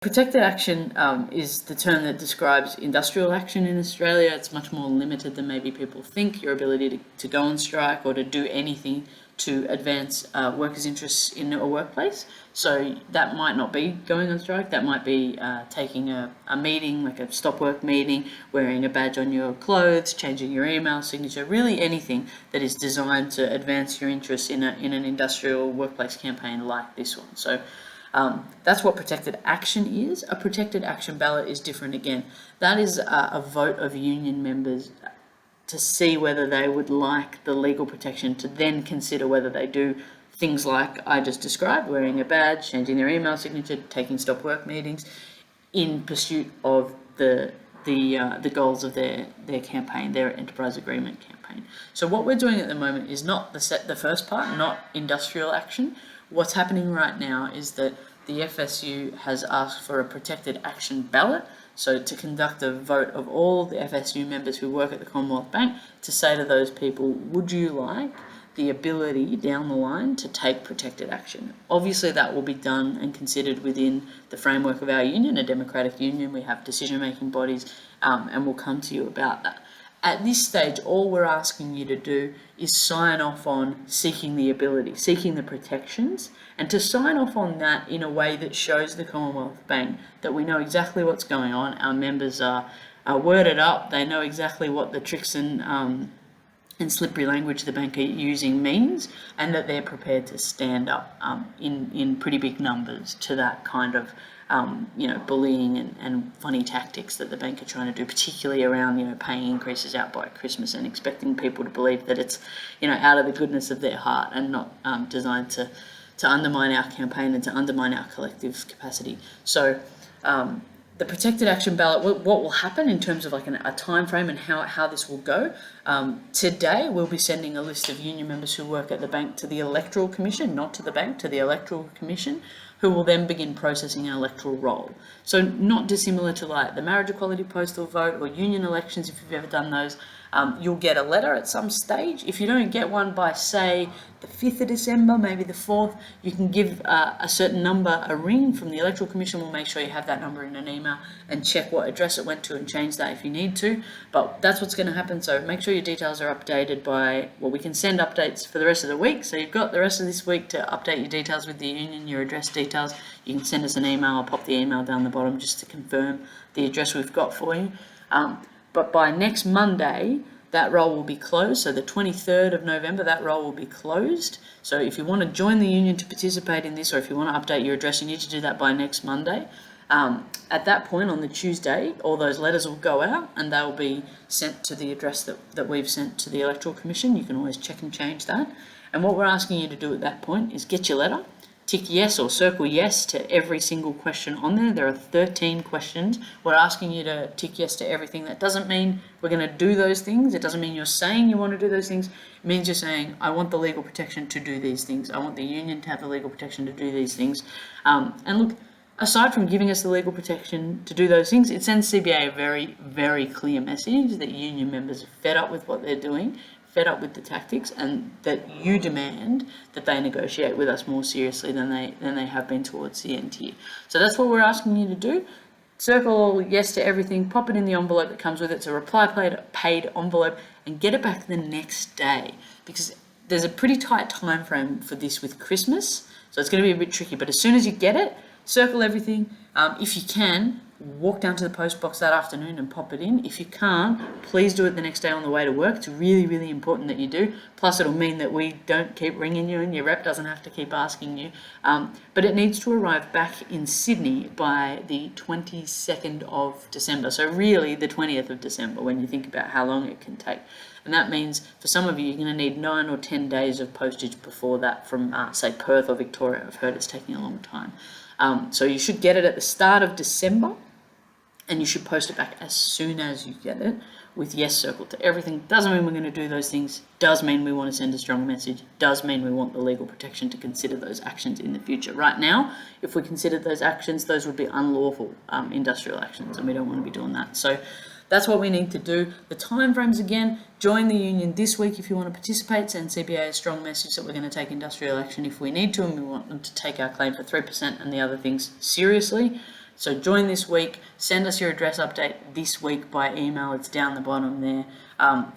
Protected action is the term that describes industrial action in Australia. It's much more limited than maybe people think. Your ability to go on strike or to do anything to advance workers' interests in a workplace. So that might not be going on strike. That might be taking a meeting, like a stop work meeting, wearing a badge on your clothes, changing your email signature, really anything that is designed to advance your interests in an industrial workplace campaign like this one. So that's what protected action is. A protected action ballot is different again. That is a vote of union members to see whether they would like the legal protection to then consider whether they do things like I just described, wearing a badge, changing their email signature, taking stop work meetings, in pursuit of the goals of their campaign, their enterprise agreement campaign. So what we're doing at the moment is not the first part, not industrial action. What's happening right now is that the FSU has asked for a protected action ballot, so to conduct a vote of all the FSU members who work at the Commonwealth Bank to say to those people, would you like the ability down the line to take protected action? Obviously that will be done and considered within the framework of our union, a democratic union. We have decision-making bodies, and we'll come to you about that. At this stage, all we're asking you to do is sign off on seeking the ability, seeking the protections, and to sign off on that in a way that shows the Commonwealth Bank that we know exactly what's going on. Our members are worded up. They know exactly what the tricks and slippery language the bank are using means, and that they're prepared to stand up in pretty big numbers to that kind of bullying and funny tactics that the bank are trying to do, particularly around, paying increases out by Christmas and expecting people to believe that it's, out of the goodness of their heart and not designed to undermine our campaign and to undermine our collective capacity. So the protected action ballot, what will happen in terms of like a time frame and how this will go. Today, we'll be sending a list of union members who work at the bank to the Electoral Commission, not to the bank, to the Electoral Commission, who will then begin processing an electoral roll. So not dissimilar to like the marriage equality postal vote or union elections, if you've ever done those. You'll get a letter at some stage. If you don't get one by, say, the 5th of December, maybe the 4th, you can give a certain number a ring from the Electoral Commission. We'll make sure you have that number in an email and check what address it went to and change that if you need to. But that's what's going to happen. So make sure your details are updated by, we can send updates for the rest of the week. So you've got the rest of this week to update your details with the union, your address details. You can send us an email. I'll pop the email down the bottom just to confirm the address we've got for you. But by next Monday, that roll will be closed. So the 23rd of November, that roll will be closed. So if you want to join the union to participate in this, or if you want to update your address, you need to do that by next Monday. At that point, on the Tuesday, all those letters will go out and they'll be sent to the address that we've sent to the Electoral Commission. You can always check and change that. And what we're asking you to do at that point is get your letter, tick yes or circle yes to every single question on there. There are 13 questions. We're asking you to tick yes to everything. That doesn't mean we're going to do those things. It doesn't mean you're saying you want to do those things. It means you're saying, I want the legal protection to do these things. I want the union to have the legal protection to do these things. And look, aside from giving us the legal protection to do those things, it sends CBA a very, very clear message that union members are fed up with what they're doing, fed up with the tactics, and that you demand that they negotiate with us more seriously than they have been towards the end here. So that's what we're asking you to do. Circle yes to everything, pop it in the envelope that comes with it. It's a reply paid envelope, and get it back the next day, because there's a pretty tight time frame for this with Christmas, so it's going to be a bit tricky. But as soon as you get it, circle everything. If you can, walk down to the post box that afternoon and pop it in. If you can't, please do it the next day on the way to work. It's really, really important that you do. Plus, it'll mean that we don't keep ringing you and your rep doesn't have to keep asking you. But it needs to arrive back in Sydney by the 22nd of December. So really the 20th of December when you think about how long it can take. And that means for some of you, you're going to need 9 or 10 days of postage before that from, say, Perth or Victoria. I've heard it's taking a long time. So you should get it at the start of December, and you should post it back as soon as you get it with yes circled to everything. Doesn't mean we're going to do those things. Does mean we want to send a strong message. Does mean we want the legal protection to consider those actions in the future. Right now, if we considered those actions, those would be unlawful industrial actions, and we don't want to be doing that. So that's what we need to do. The timeframes again, join the union this week if you want to participate. Send CBA a strong message that we're going to take industrial action if we need to, and we want them to take our claim for 3% and the other things seriously. So join this week, send us your address update this week by email, it's down the bottom there.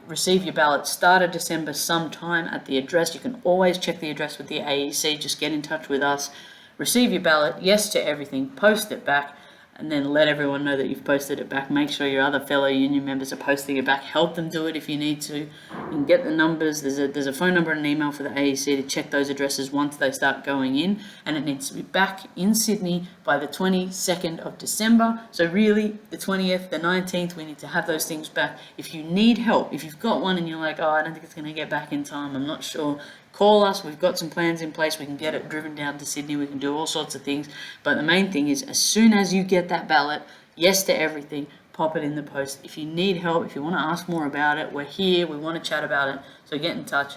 Receive your ballot start of December sometime at the address. You can always check the address with the AEC, just get in touch with us. Receive your ballot, yes to everything, post it back, and then let everyone know that you've posted it back. Make sure your other fellow union members are posting it back. Help them do it if you need to. You can get the numbers. There's a phone number and an email for the AEC to check those addresses once they start going in, and it needs to be back in Sydney by the 22nd of December. So really, the 20th, the 19th, we need to have those things back. If you need help, if you've got one and you're like, oh, I don't think it's going to get back in time, I'm not sure, call us. We've got some plans in place. We can get it driven down to Sydney. We can do all sorts of things. But the main thing is, as soon as you get that ballot, yes to everything, pop it in the post. If you need help, if you want to ask more about it, we're here. We want to chat about it. So get in touch.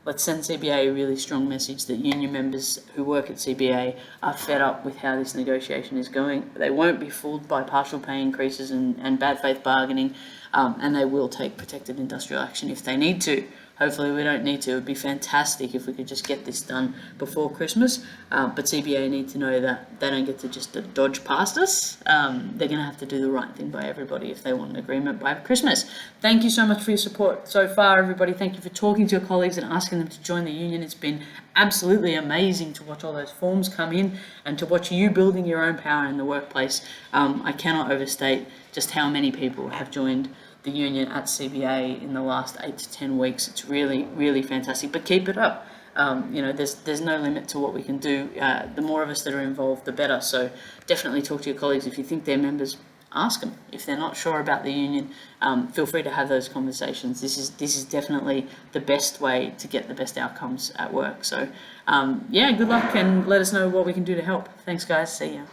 Let's send CBA a really strong message that union members who work at CBA are fed up with how this negotiation is going. They won't be fooled by partial pay increases and bad faith bargaining, and they will take protected industrial action if they need to. Hopefully we don't need to. It would be fantastic if we could just get this done before Christmas, but CBA need to know that they don't get to just dodge past us. They're going to have to do the right thing by everybody if they want an agreement by Christmas. Thank you so much for your support so far, everybody. Thank you for talking to your colleagues and asking them to join the union. It's been absolutely amazing to watch all those forms come in and to watch you building your own power in the workplace. I cannot overstate just how many people have joined the union at CBA in the last 8 to 10 weeks. It's really, really fantastic, but keep it up. There's no limit to what we can do. The more of us that are involved, the better. So definitely talk to your colleagues. If you think they're members, ask them. If they're not sure about the union, feel free to have those conversations. This is definitely the best way to get the best outcomes at work. So good luck and let us know what we can do to help. Thanks guys, see ya.